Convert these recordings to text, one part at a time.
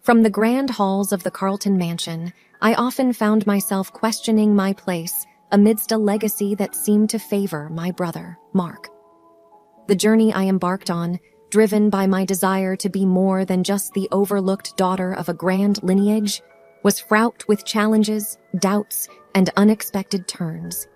From the grand halls of the Carlton Mansion, I often found myself questioning my place amidst a legacy that seemed to favor my brother, Mark. The journey I embarked on, driven by my desire to be more than just the overlooked daughter of a grand lineage, was fraught with challenges, doubts, and unexpected turns.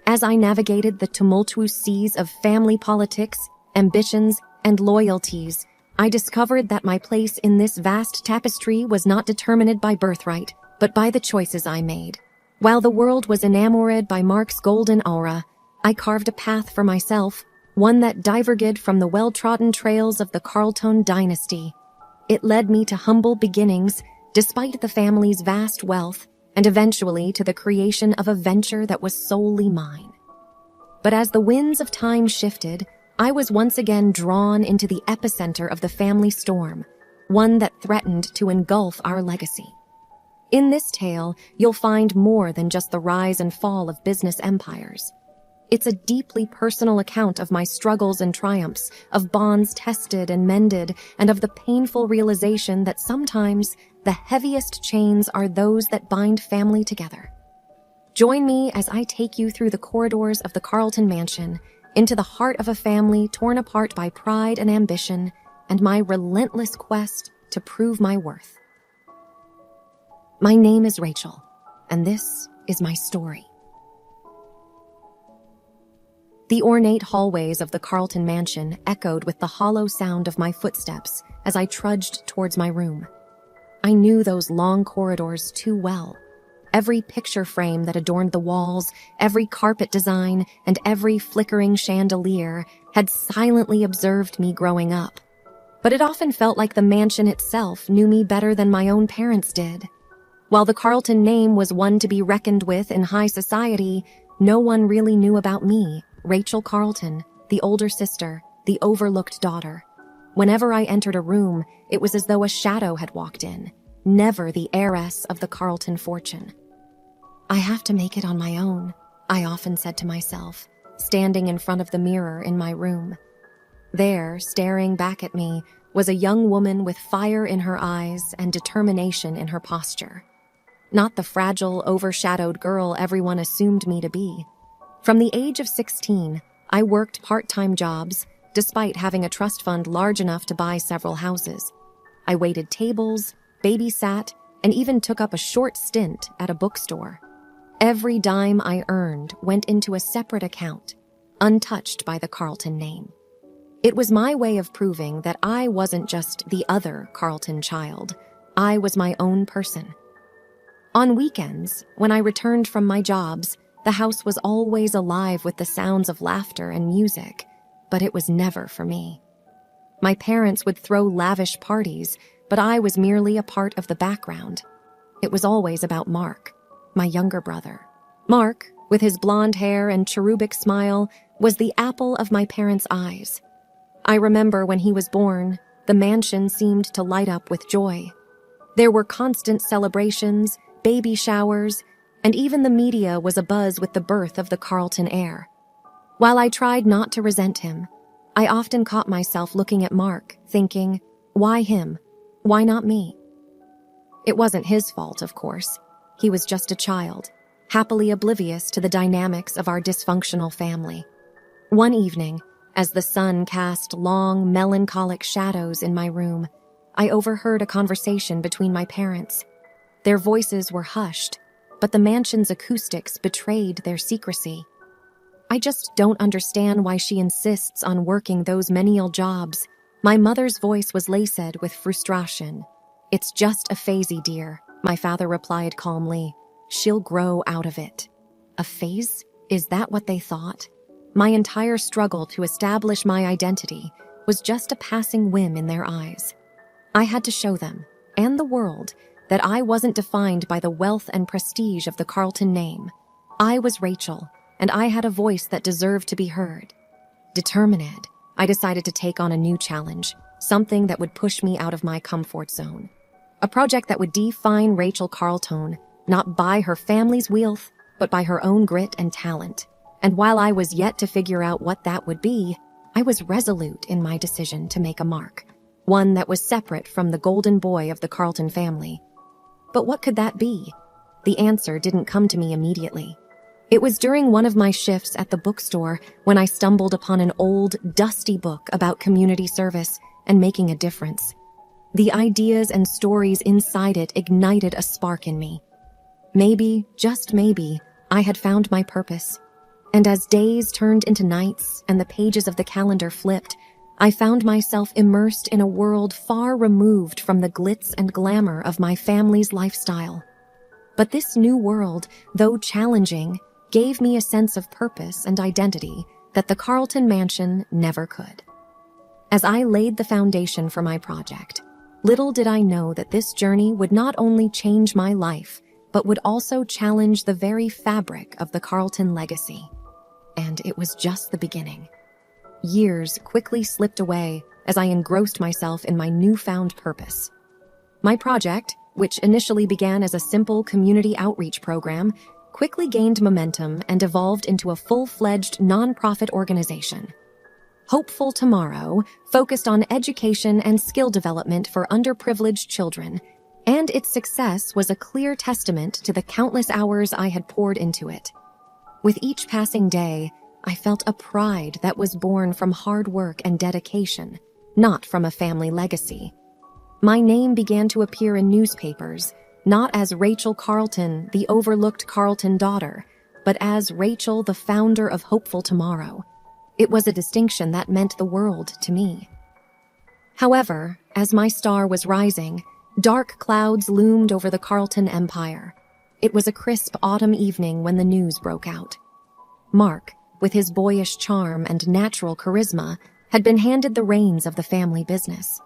As I navigated the tumultuous seas of family politics, ambitions, and loyalties, I discovered that my place in this vast tapestry was not determined by birthright, but by the choices I made. While the world was enamored by Mark's golden aura, I carved a path for myself, one that diverged from the well-trodden trails of the Carlton dynasty. It led me to humble beginnings, despite the family's vast wealth, and eventually to the creation of a venture that was solely mine. But as the winds of time shifted, I was once again drawn into the epicenter of the family storm, one that threatened to engulf our legacy. In this tale, you'll find more than just the rise and fall of business empires. It's a deeply personal account of my struggles and triumphs, of bonds tested and mended, and of the painful realization that sometimes the heaviest chains are those that bind family together. Join me as I take you through the corridors of the Carlton Mansion, into the heart of a family torn apart by pride and ambition, and my relentless quest to prove my worth. My name is Rachel, and this is my story. The ornate hallways of the Carlton Mansion echoed with the hollow sound of my footsteps as I trudged towards my room. I knew those long corridors too well. Every picture frame that adorned the walls, every carpet design, and every flickering chandelier had silently observed me growing up. But it often felt like the mansion itself knew me better than my own parents did. While the Carlton name was one to be reckoned with in high society, no one really knew about me, Rachel Carlton, the older sister, the overlooked daughter. Whenever I entered a room, it was as though a shadow had walked in, never the heiress of the Carlton fortune. I have to make it on my own, I often said to myself, standing in front of the mirror in my room. There, staring back at me, was a young woman with fire in her eyes and determination in her posture. Not the fragile, overshadowed girl everyone assumed me to be. From the age of 16, I worked part-time jobs, despite having a trust fund large enough to buy several houses. I waited tables, babysat, and even took up a short stint at a bookstore. Every dime I earned went into a separate account, untouched by the Carlton name. It was my way of proving that I wasn't just the other Carlton child. I was my own person. On weekends, when I returned from my jobs, the house was always alive with the sounds of laughter and music, but it was never for me. My parents would throw lavish parties, but I was merely a part of the background. It was always about Mark, my younger brother. Mark, with his blonde hair and cherubic smile, was the apple of my parents' eyes. I remember when he was born, the mansion seemed to light up with joy. There were constant celebrations, baby showers, and even the media was abuzz with the birth of the Carlton heir. While I tried not to resent him, I often caught myself looking at Mark, thinking, why him? Why not me? It wasn't his fault, of course. He was just a child, happily oblivious to the dynamics of our dysfunctional family. One evening, as the sun cast long, melancholic shadows in my room, I overheard a conversation between my parents. Their voices were hushed, but the mansion's acoustics betrayed their secrecy. I just don't understand why she insists on working those menial jobs. My mother's voice was laced with frustration. It's just a phase, dear, my father replied calmly. She'll grow out of it. A phase? Is that what they thought? My entire struggle to establish my identity was just a passing whim in their eyes. I had to show them, and the world, that I wasn't defined by the wealth and prestige of the Carlton name. I was Rachel, and I had a voice that deserved to be heard. Determined, I decided to take on a new challenge, something that would push me out of my comfort zone. A project that would define Rachel Carlton, not by her family's wealth, but by her own grit and talent. And while I was yet to figure out what that would be, I was resolute in my decision to make a mark. one that was separate from the golden boy of the Carlton family. But what could that be? The answer didn't come to me immediately. It was during one of my shifts at the bookstore when I stumbled upon an old, dusty book about community service and making a difference. The ideas and stories inside it ignited a spark in me. Maybe, just maybe, I had found my purpose. And as days turned into nights and the pages of the calendar flipped, I found myself immersed in a world far removed from the glitz and glamour of my family's lifestyle. But this new world, though challenging, gave me a sense of purpose and identity that the Carlton Mansion never could. As I laid the foundation for my project, little did I know that this journey would not only change my life, but would also challenge the very fabric of the Carlton legacy. And it was just the beginning. Years quickly slipped away as I engrossed myself in my newfound purpose. My project, which initially began as a simple community outreach program, quickly gained momentum and evolved into a full-fledged nonprofit organization. Hopeful Tomorrow focused on education and skill development for underprivileged children, and its success was a clear testament to the countless hours I had poured into it. With each passing day, I felt a pride that was born from hard work and dedication, not from a family legacy. My name began to appear in newspapers, not as Rachel Carlton, the overlooked Carlton daughter, but as Rachel, the founder of Hopeful Tomorrow. It was a distinction that meant the world to me. However, as my star was rising, dark clouds loomed over the Carlton empire. It was a crisp autumn evening when the news broke out. Mark, with his boyish charm and natural charisma, had been handed the reins of the family business.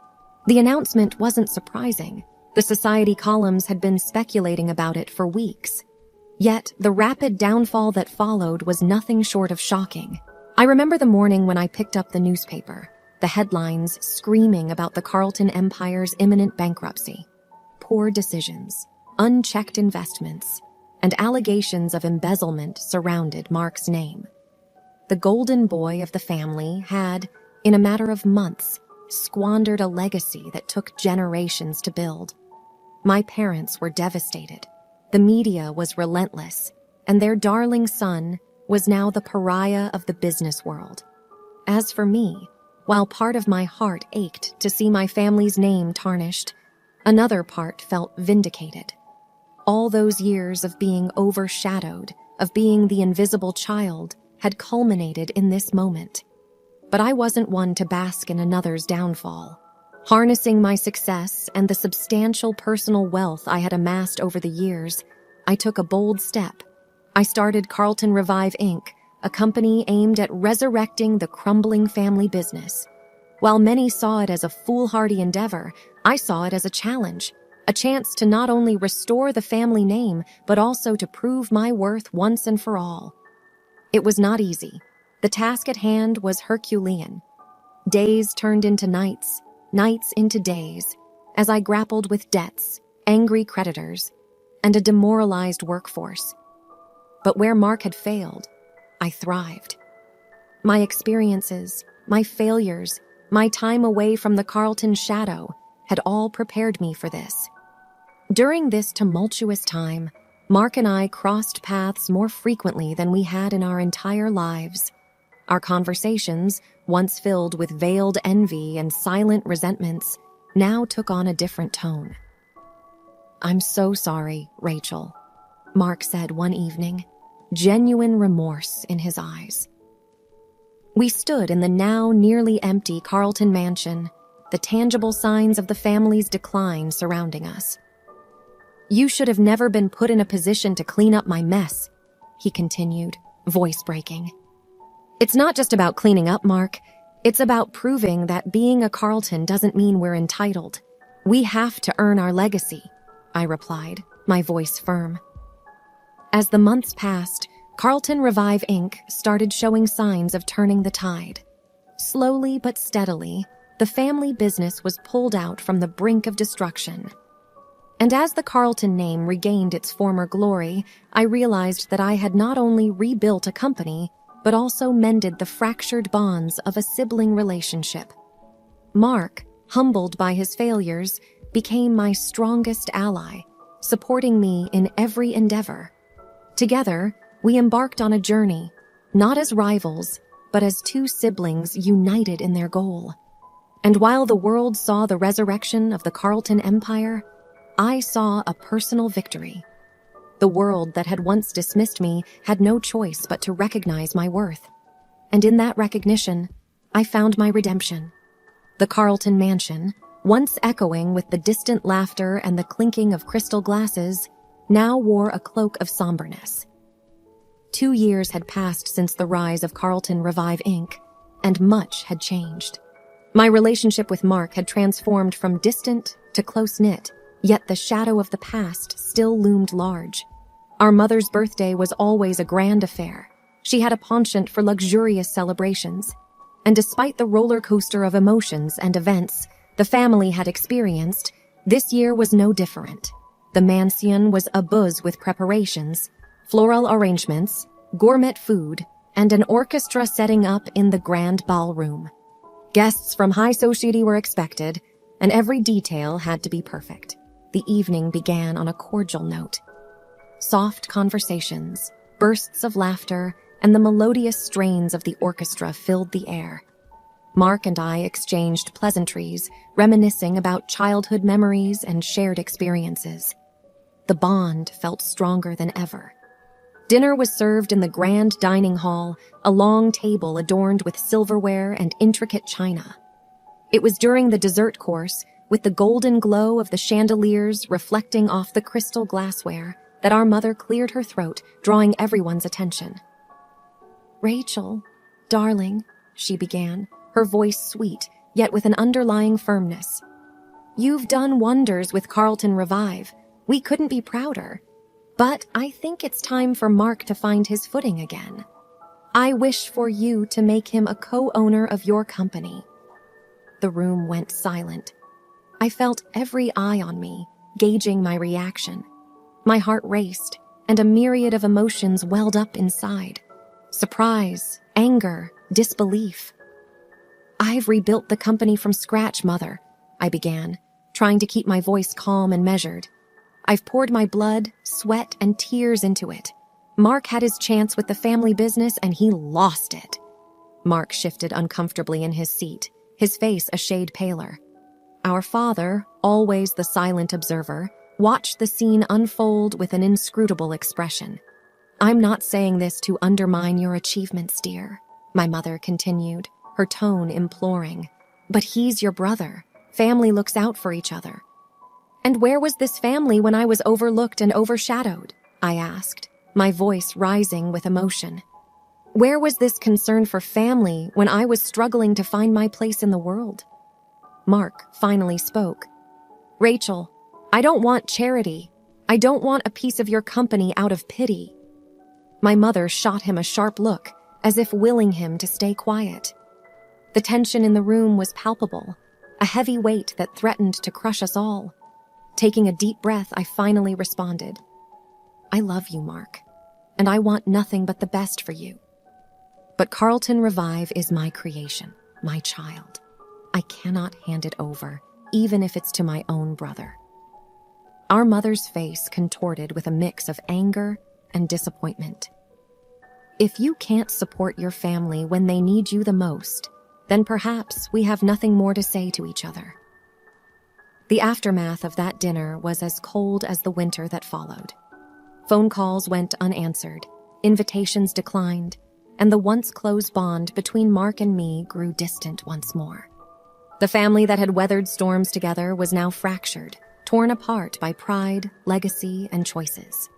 The announcement wasn't surprising. The society columns had been speculating about it for weeks. Yet, the rapid downfall that followed was nothing short of shocking. I remember the morning when I picked up the newspaper, the headlines screaming about the Carlton Empire's imminent bankruptcy. Poor decisions, unchecked investments, and allegations of embezzlement surrounded Mark's name. The golden boy of the family had, in a matter of months, squandered a legacy that took generations to build. My parents were devastated. The media was relentless, and their darling son was now the pariah of the business world. As for me, while part of my heart ached to see my family's name tarnished, another part felt vindicated. All those years of being overshadowed, of being the invisible child, had culminated in this moment. But I wasn't one to bask in another's downfall. Harnessing my success and the substantial personal wealth I had amassed over the years, I took a bold step. I started Carlton Revive Inc., a company aimed at resurrecting the crumbling family business. While many saw it as a foolhardy endeavor, I saw it as a challenge, a chance to not only restore the family name, but also to prove my worth once and for all. It was not easy. The task at hand was Herculean. Days turned into nights, nights into days, as I grappled with debts, angry creditors, and a demoralized workforce. But where Mark had failed, I thrived. My experiences, my failures, my time away from the Carlton shadow had all prepared me for this. During this tumultuous time, Mark and I crossed paths more frequently than we had in our entire lives. Our conversations, once filled with veiled envy and silent resentments, now took on a different tone. "I'm so sorry, Rachel," Mark said one evening, genuine remorse in his eyes. We stood in the now nearly empty Carlton Mansion, the tangible signs of the family's decline surrounding us. "You should have never been put in a position to clean up my mess," he continued, voice breaking. "It's not just about cleaning up, Mark. It's about proving that being a Carlton doesn't mean we're entitled. We have to earn our legacy," I replied, my voice firm. As the months passed, Carlton Revive Inc. started showing signs of turning the tide. Slowly but steadily, the family business was pulled out from the brink of destruction. And as the Carlton name regained its former glory, I realized that I had not only rebuilt a company, but also mended the fractured bonds of a sibling relationship. Mark, humbled by his failures, became my strongest ally, supporting me in every endeavor. Together, we embarked on a journey, not as rivals, but as two siblings united in their goal. And while the world saw the resurrection of the Carlton Empire, I saw a personal victory. The world that had once dismissed me had no choice but to recognize my worth. And in that recognition, I found my redemption. The Carlton Mansion, once echoing with the distant laughter and the clinking of crystal glasses, now wore a cloak of somberness. 2 years had passed since the rise of Carlton Revive Inc., and much had changed. My relationship with Mark had transformed from distant to close-knit, yet the shadow of the past still loomed large. Our mother's birthday was always a grand affair. She had a penchant for luxurious celebrations. And despite the roller coaster of emotions and events the family had experienced, this year was no different. The mansion was abuzz with preparations, floral arrangements, gourmet food, and an orchestra setting up in the grand ballroom. Guests from high society were expected, and every detail had to be perfect. The evening began on a cordial note. Soft conversations, bursts of laughter, and the melodious strains of the orchestra filled the air. Mark and I exchanged pleasantries, reminiscing about childhood memories and shared experiences. The bond felt stronger than ever. Dinner was served in the grand dining hall, a long table adorned with silverware and intricate china. It was during the dessert course, with the golden glow of the chandeliers reflecting off the crystal glassware, that our mother cleared her throat, drawing everyone's attention. "Rachel, darling," she began, her voice sweet, yet with an underlying firmness. "You've done wonders with Carlton Revive. We couldn't be prouder. But I think it's time for Mark to find his footing again. I wish for you to make him a co-owner of your company." The room went silent. I felt every eye on me, gauging my reaction. My heart raced, and a myriad of emotions welled up inside. Surprise, anger, disbelief. "I've rebuilt the company from scratch, Mother," I began, trying to keep my voice calm and measured. "I've poured my blood, sweat, and tears into it. Mark had his chance with the family business, and he lost it." Mark shifted uncomfortably in his seat, his face a shade paler. Our father, always the silent observer, watched the scene unfold with an inscrutable expression. "I'm not saying this to undermine your achievements, dear," my mother continued, her tone imploring. "But he's your brother. Family looks out for each other." "And where was this family when I was overlooked and overshadowed?" I asked, my voice rising with emotion. "Where was this concern for family when I was struggling to find my place in the world?" Mark finally spoke. "Rachel, I don't want charity. I don't want a piece of your company out of pity." My mother shot him a sharp look, as if willing him to stay quiet. The tension in the room was palpable, a heavy weight that threatened to crush us all. Taking a deep breath, I finally responded. "I love you, Mark, and I want nothing but the best for you. But Carlton Revive is my creation, my child. I cannot hand it over, even if it's to my own brother." Our mother's face contorted with a mix of anger and disappointment. "If you can't support your family when they need you the most, then perhaps we have nothing more to say to each other." The aftermath of that dinner was as cold as the winter that followed. Phone calls went unanswered, invitations declined, and the once close bond between Mark and me grew distant once more. The family that had weathered storms together was now fractured, torn apart by pride, legacy, and choices.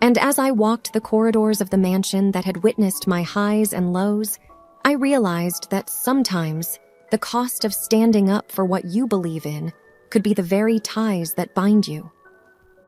And as I walked the corridors of the mansion that had witnessed my highs and lows, I realized that sometimes the cost of standing up for what you believe in could be the very ties that bind you.